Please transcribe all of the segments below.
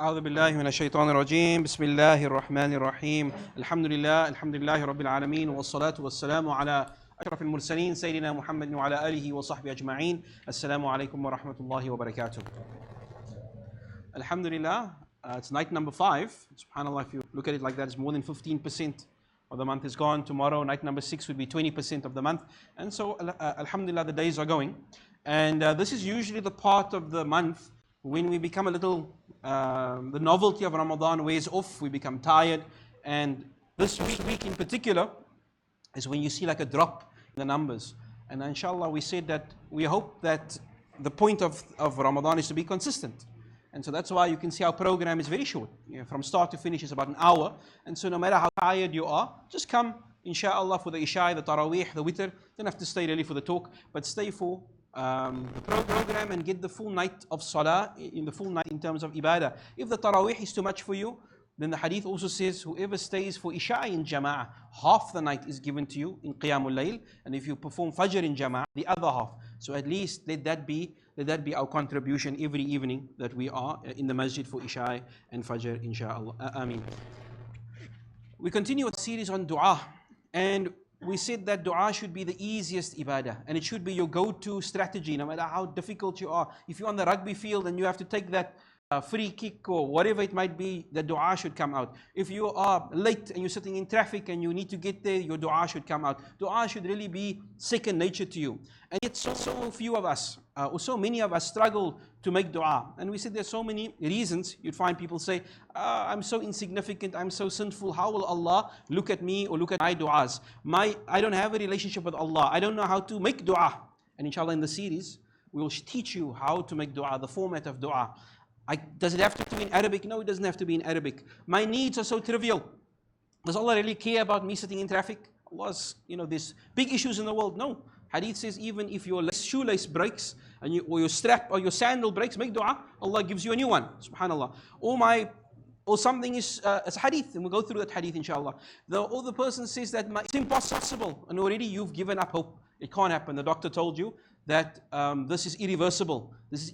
أعوذ بالله من الشيطان الرجيم بسم الله الرحمن الرحيم الحمد لله رب العالمين والصلاة والسلام على أشرف المرسلين سيدنا محمد وعلى آله وصحبه أجمعين. السلام عليكم ورحمة الله وبركاته. Alhamdulillah, it's night number 5. SubhanAllah, if you look at it like that, it's more than 15% of the month is gone. Tomorrow, night number 6 would be 20% of the month. And so, Alhamdulillah, the days are going. And this is usually the part of the month when we become a little, the novelty of Ramadan wears off, we become tired. And this week in particular is when you see like a drop in the numbers. And inshallah, we said that we hope that the point of Ramadan is to be consistent. And so that's why you can see our program is very short. From start to finish is about an hour. And so no matter how tired you are, just come, inshallah, for the Isha, the Taraweeg, the Witr. Don't have to stay really for the talk, but stay for the program and get the full night of Salah, in the full night in terms of Ibadah. If the Taraweeg is too much for you, then the hadith also says, whoever stays for Isha in Jama'ah, half the night is given to you in Qiyamul Layl. And if you perform Fajr in Jama'ah, the other half. So at least let that be our contribution every evening that we are in the Masjied for Isha and Fajr, inshaAllah. Ameen. We continue a series on dua. And we said that dua should be the easiest ibadah. And it should be your go-to strategy, no matter how difficult you are. If you're on the rugby field and you have to take that free kick or whatever it might be, the dua should come out. If you are late and you're sitting in traffic and you need to get there, your dua should come out. Dua should really be second nature to you. And yet so few of us, or so many of us struggle to make dua. And we said there's so many reasons. You'd find people say, I'm so insignificant, I'm so sinful, how will Allah look at me or look at my du'as? I don't have a relationship with Allah, I don't know how to make dua. And inshallah in the series, we will teach you how to make dua, the format of dua. Does it have to be in Arabic? No, it doesn't have to be in Arabic. My needs are so trivial. Does Allah really care about me sitting in traffic? Allah's, there's big issues in the world. No. Hadith says even if your shoelace breaks or your strap or your sandal breaks, make dua, Allah gives you a new one. Subhanallah. Or something is, it's hadith, and we'll go through that hadith inshallah. Or the person says that it's impossible, and already you've given up hope. It can't happen. The doctor told you that this is irreversible, this is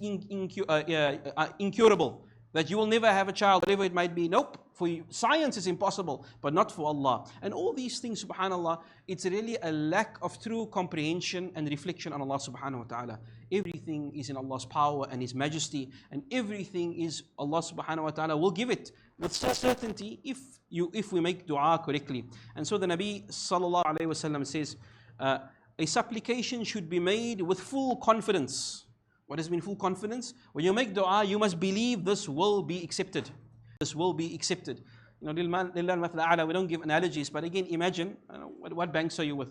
incurable, that you will never have a child, whatever it might be. Nope, for you, science is impossible, but not for Allah. And all these things, subhanallah, it's really a lack of true comprehension and reflection on Allah subhanahu wa ta'ala. Everything is in Allah's power and His majesty, and everything is Allah subhanahu wa ta'ala will give it with certainty if we make dua correctly. And so the Nabi sallallahu alayhi wa sallam says, a supplication should be made with full confidence. What does it mean, full confidence? When you make dua, you must believe this will be accepted. This will be accepted. We don't give analogies, but again, imagine, what banks are you with?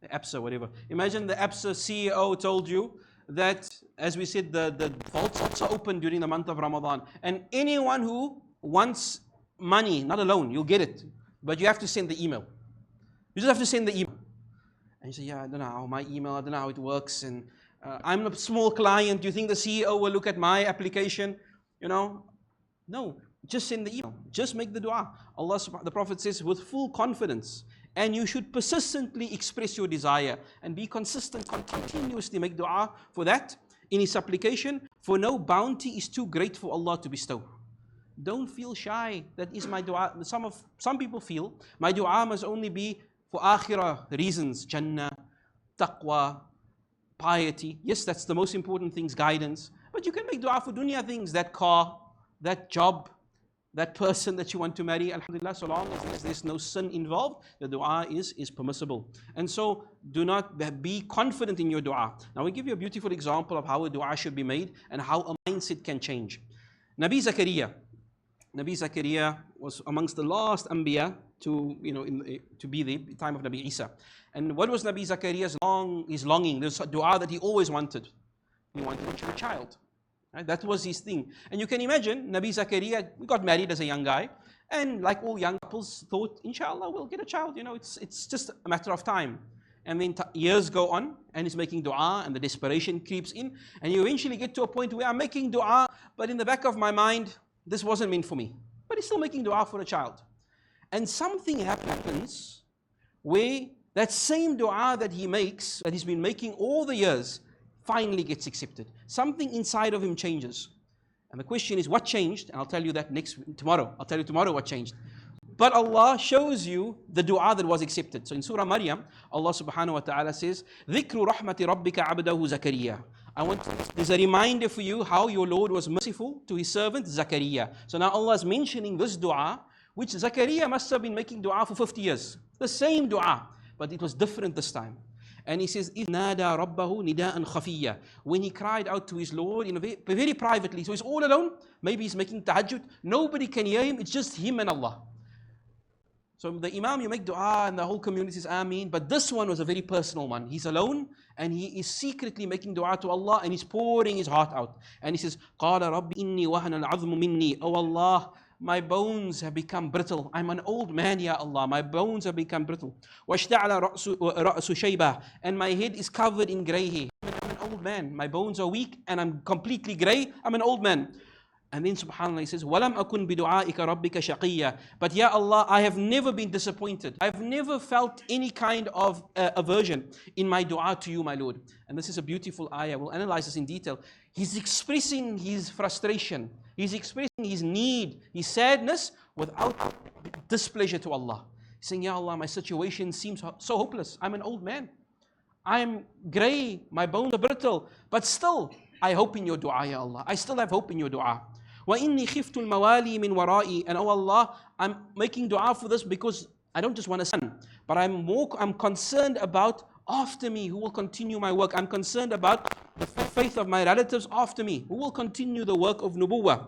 The ABSA, whatever. Imagine the ABSA CEO told you that, as we said, the vaults are open during the month of Ramadan. And anyone who wants money, not a loan, you'll get it. But you have to send the email. You just have to send the email. And you say, I don't know how my email, I don't know how it works, and I'm a small client, do you think the CEO will look at my application? No, just send the email, just make the dua. The Prophet says, with full confidence, and you should persistently express your desire, and be consistent, continuously make dua for that, in his supplication, for no bounty is too great for Allah to bestow. Don't feel shy, that is my dua. Some people feel, my dua must only be for akhirah reasons, Jannah, taqwa, piety. Yes, that's the most important things, guidance. But you can make dua for dunya things, that car, that job, that person that you want to marry. Alhamdulillah, so long as there's no sin involved, the dua is permissible. And so do not be confident in your dua. Now we give you a beautiful example of how a dua should be made and how a mindset can change. Nabi Zakaria was amongst the last Anbiya to be the time of Nabi Isa. And what was Nabi Zakaria's longing? There's a dua that he always wanted. He wanted a child. Right? That was his thing. And you can imagine, Nabi Zakaria got married as a young guy, and like all young couples thought, inshallah, we'll get a child. It's just a matter of time. And then years go on, and he's making dua, and the desperation creeps in, and you eventually get to a point where I'm making dua, but in the back of my mind, this wasn't meant for me. But he's still making dua for a child. And something happens where that same dua that he makes, that he's been making all the years, finally gets accepted. Something inside of him changes. And the question is, what changed? And I'll tell you that tomorrow. I'll tell you tomorrow what changed. But Allah shows you the dua that was accepted. So in Surah Maryam, Allah subhanahu wa ta'ala says, ذِكْرُ رَحْمَةِ رَبِّكَ عَبْدَهُ زَكَرِيَّا. There's a reminder for you how your Lord was merciful to His servant Zakaria. So now Allah is mentioning this dua, which Zakaria must have been making dua for 50 years. The same dua, but it was different this time. And he says, إِذْ نَادَى رَبَّهُ نِدَاءً خَفِيًّا. When he cried out to his Lord very privately. So he's all alone. Maybe he's making tahajjud. Nobody can hear him. It's just him and Allah. So the Imam, you make dua and the whole community says Ameen. But this one was a very personal one. He's alone and he is secretly making dua to Allah and he's pouring his heart out. And he says, قَالَ رَبِّ إِنِّي وَهَنَ الْعَظْمُ مِنِّي. Oh Allah, my bones have become brittle. I'm an old man, Ya Allah. My bones have become brittle. وَاشْتَعْلَ رَأْسُ شَيْبَةً. And my head is covered in grey hair. I'm an old man. My bones are weak and I'm completely grey. I'm an old man. And then subhanAllah, he says, وَلَمْ أَكُنْ بِدُعَائِكَ رَبِّكَ شَقِيًّا. But Ya Allah, I have never been disappointed. I've never felt any kind of aversion in my dua to you, my Lord. And this is a beautiful ayah. We'll analyze this in detail. He's expressing his frustration. He's expressing his need, his sadness without displeasure to Allah. He's saying, Ya Allah, my situation seems so hopeless. I'm an old man. I'm grey. My bones are brittle. But still, I hope in your dua, Ya Allah. I still have hope in your dua. وَإِنِّي خِفْتُ الْمَوَالِي مِنْ وَرَائِي. And oh Allah, I'm making dua for this because I don't just want a son, but I'm concerned about after me who will continue my work. I'm concerned about the faith of my relatives after me who will continue the work of nubuwwah.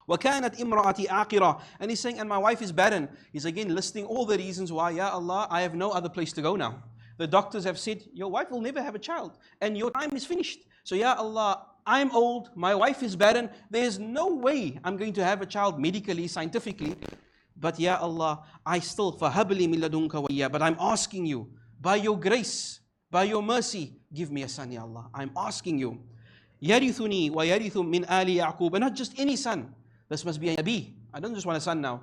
وَكَانَتْ إِمْرَأَتِي آقِرَةً. And he's saying, and my wife is barren. He's again listing all the reasons why, Ya Allah, I have no other place to go now. The doctors have said, your wife will never have a child and your time is finished. So Ya Allah, I'm old, my wife is barren, there's no way I'm going to have a child medically, scientifically. But Ya Allah, I still, فَهَبْ لِي مِن لَدُنْكَ وَلِيًّا. But I'm asking you, by your grace, by your mercy, give me a son, Ya Allah. I'm asking you. يَرِثُنِي وَيَرِثُ مِنْ آلِ يَعْقُوبَ. And not just any son. This must be a Nabi. I don't just want a son now.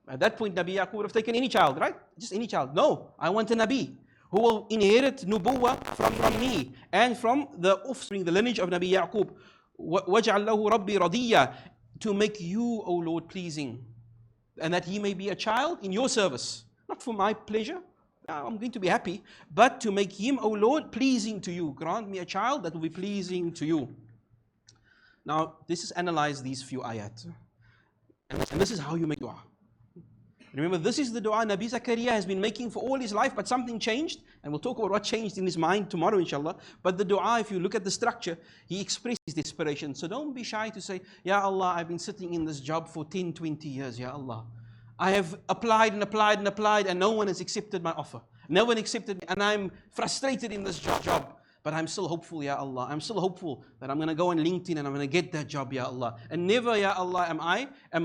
At that point, Nabi Yaqub would have taken any child, right? Just any child. No, I want a Nabi who will inherit nubuwwah from me and from the offspring, the lineage of Nabi Yaqub. وَجْعَلْ لَهُ رَبِّي رَضِيًّا. To make you, O Lord, pleasing. And that he may be a child in your service. Not for my pleasure. I'm going to be happy. But to make him, O Lord, pleasing to you. Grant me a child that will be pleasing to you. Now, this is analyze these few ayat. And this is how you make dua. Remember, this is the dua Nabi Zakaria has been making for all his life, but something changed. And we'll talk about what changed in his mind tomorrow, inshallah. But the dua, if you look at the structure, he expresses desperation. So don't be shy to say, Ya Allah, I've been sitting in this job for 10, 20 years, Ya Allah. I have applied and applied and applied, and no one has accepted my offer. No one accepted me, and I'm frustrated in this job. But I'm still hopeful, Ya Allah. I'm still hopeful that I'm going to go on LinkedIn and I'm going to get that job, Ya Allah. And never, Ya Allah, am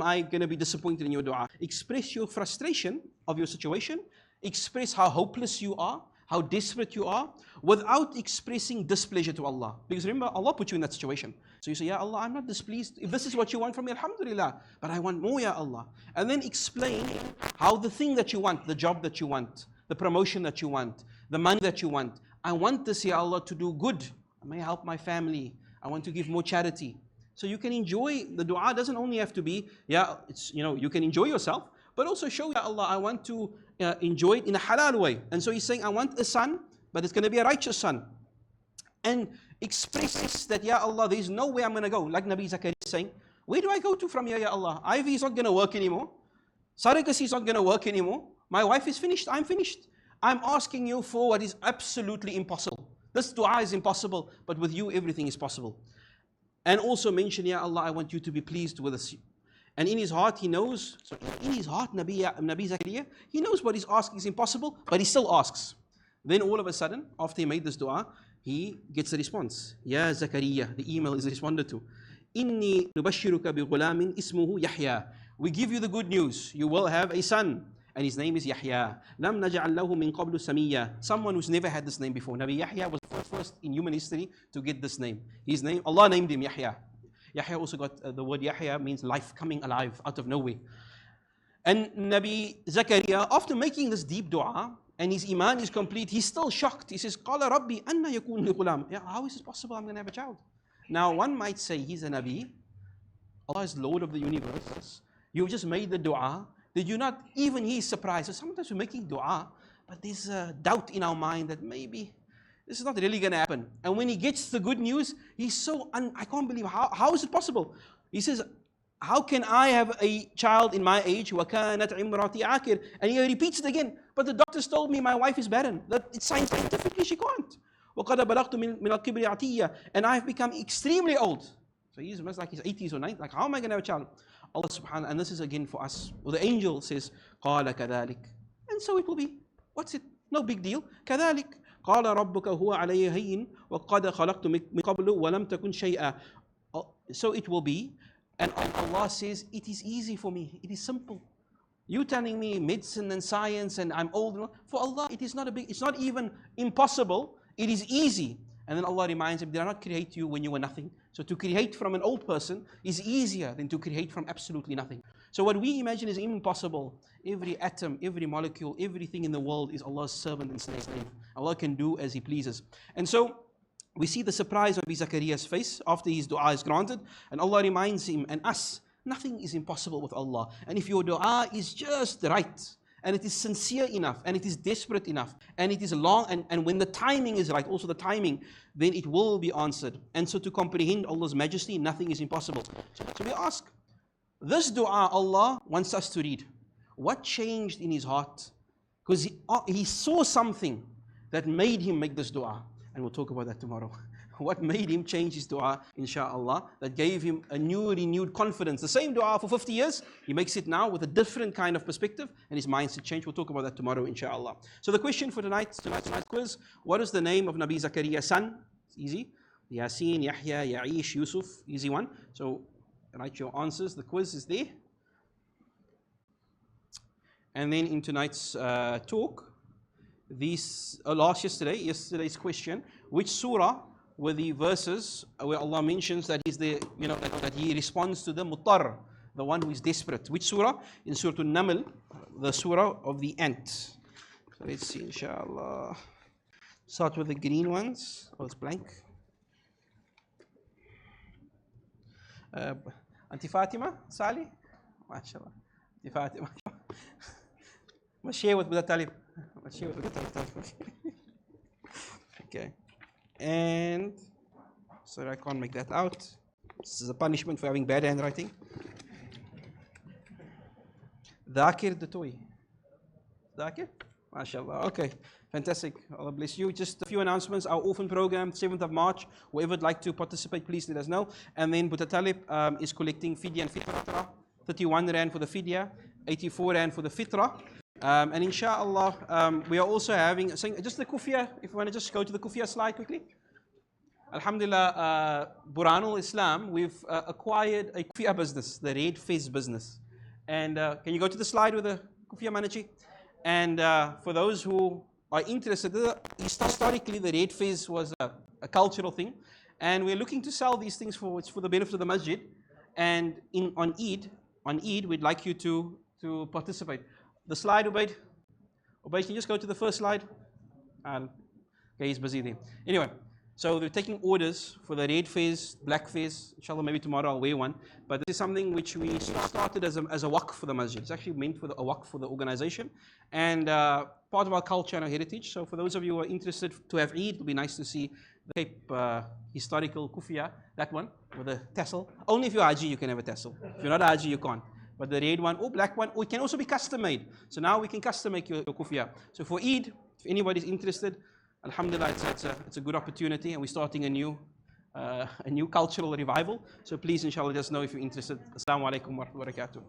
I going to be disappointed in your dua. Express your frustration of your situation. Express how hopeless you are, how desperate you are, without expressing displeasure to Allah. Because remember, Allah put you in that situation. So you say, Ya Allah, I'm not displeased. If this is what you want from me, alhamdulillah. But I want more, Ya Allah. And then explain how the thing that you want, the job that you want, the promotion that you want, the money that you want, I want this, Ya Allah, to do good. I may help my family. I want to give more charity. So you can enjoy, the dua doesn't only have to be, you can enjoy yourself, but also show, Ya Allah, I want to enjoy it in a halal way. And so he's saying, I want a son, but it's going to be a righteous son. And express that, Ya Allah, there's no way I'm going to go. Like Nabi Zakaria is saying, where do I go to from here, Ya Allah? IV is not going to work anymore. Surrogacy is not going to work anymore. My wife is finished. I'm finished. I'm asking you for what is absolutely impossible. This dua is impossible, but with you everything is possible. And also mention, Ya Allah, I want you to be pleased with us. And in his heart he knows, so in his heart Nabi Zakaria, he knows what he's asking is impossible, but he still asks. Then all of a sudden, after he made this dua, he gets a response. Ya Zakaria, the email is responded to. Inni nubashiruka bi ghulamin ismuhu Yahya. We give you the good news, you will have a son. And his name is Yahya. Lam naj'al lahu min qablu samiyya. Someone who's never had this name before. Nabi Yahya was the first in human history to get this name. His name, Allah named him Yahya. Yahya also got the word Yahya means life, coming alive out of nowhere. And Nabi Zakaria, after making this deep dua, and his iman is complete, he's still shocked. He says, Qala Rabbi, anna yakun li ghulam. How is it possible I'm going to have a child? Now one might say he's a Nabi, Allah is Lord of the universe. You've just made the dua. Did you not, even He is surprised. So sometimes we're making dua, but there's a doubt in our mind that maybe this is not really going to happen. And when he gets the good news, he's so, I can't believe, how is it possible? He says, how can I have a child in my age? وَكَانَتْ عِمْرَاتِي عَاقِرٌ. And he repeats it again. But the doctors told me my wife is barren. That it's scientifically she can't. وَقَدْ بَلَغْتُ مِنَ الْكِبْرِ عَتِيًّا. And I've become extremely old. So he's almost like his 80s or 90s. Like, how am I going to have a child? Allah subhanahu, and this is again for us. Well, the angel says, قَالَ كَذَلِكَ. And so it will be. What's it? No big deal. كَذَلِكَ. قَالَ رَبُّكَ هُوَ عَلَيَّ هَيِّنٌ وَقَدْ خَلَقْتُ مِن قَبْلُ وَلَمْ تَكُنْ شَيْئًا. So it will be. And Allah says, it is easy for me. It is simple. You telling me medicine and science and I'm old. For Allah, it is not it's not even impossible. It is easy. And then Allah reminds him, did I not create you when you were nothing? So to create from an old person is easier than to create from absolutely nothing. So what we imagine is impossible. Every atom, every molecule, everything in the world is Allah's servant and slave. Allah can do as He pleases. And so we see the surprise on Nabi Zakariya's face after his dua is granted. And Allah reminds him and us, nothing is impossible with Allah. And if your dua is just right, and it is sincere enough, and it is desperate enough, and it is long, and when the timing is right, also the timing, then it will be answered. And so to comprehend Allah's majesty, nothing is impossible. So we ask, this dua Allah wants us to read. What changed in his heart? Because he saw something that made him make this dua. And we'll talk about that tomorrow. What made him change his dua, inshallah, that gave him a new, renewed confidence. The same dua for 50 years, he makes it now with a different kind of perspective, and his mindset changed. We'll talk about that tomorrow, inshallah. So the question for tonight's quiz, what is the name of Nabi Zakariya's son? It's easy. Yasin, Yahya, Ya'ish, Yusuf, easy one. So write your answers. The quiz is there. And then in tonight's talk, yesterday's question, which surah were the verses where Allah mentions that He's the, that He responds to the muttar, the one who is desperate. Which surah? In Surah An-Naml, the surah of the ant. So let's see, inshallah. Start with the green ones. Oh, it's blank. Auntie Fatima, Sali? MashaAllah. Auntie Fatima. Must share with Buddha Talib. Okay. And sorry, I can't make that out. This is a punishment for having bad handwriting. Dhakir the toy. Dhakir? MashaAllah. Okay. Fantastic. Allah bless you. Just a few announcements. Our orphan program, 7th of March. Whoever would like to participate, please let us know. And then Buddha Talib is collecting fidya and fitra. 31 Rand for the fidya, 84 Rand for the fitra. And inshallah, we are also having, just the kufiyah, if you want to just go to the kufiyah slide quickly. Alhamdulillah, Boorhaanol Islam, we've acquired a kufiyah business, the Red Fez business. And can you go to the slide with the kufiyah manager? And for those who are interested, historically the Red Fez was a cultural thing. And we're looking to sell these things it's for the benefit of the Masjied. And on Eid, we'd like you to participate. The slide, Ubaid. Ubaid, can you just go to the first slide? Okay, he's busy there. Anyway, so they're taking orders for the red fez, black fez. Inshallah, maybe tomorrow I'll wear one. But this is something which we started as a waqf for the masjid. It's actually meant for a waqf for the organization. And part of our culture and our heritage. So for those of you who are interested to have Eid, it'll be nice to see the Cape historical kufiyah, that one, with a tassel. Only if you're Haji, you can have a tassel. If you're not Haji, you can't. But the red one or black one, or it can also be custom made. So now we can custom make your kufiyah. So for Eid, if anybody's interested, alhamdulillah, it's a good opportunity, and we're starting a new cultural revival. So please, inshallah, just know if you're interested. Assalamu alaikum wa rahmatullahi wa barakatuh.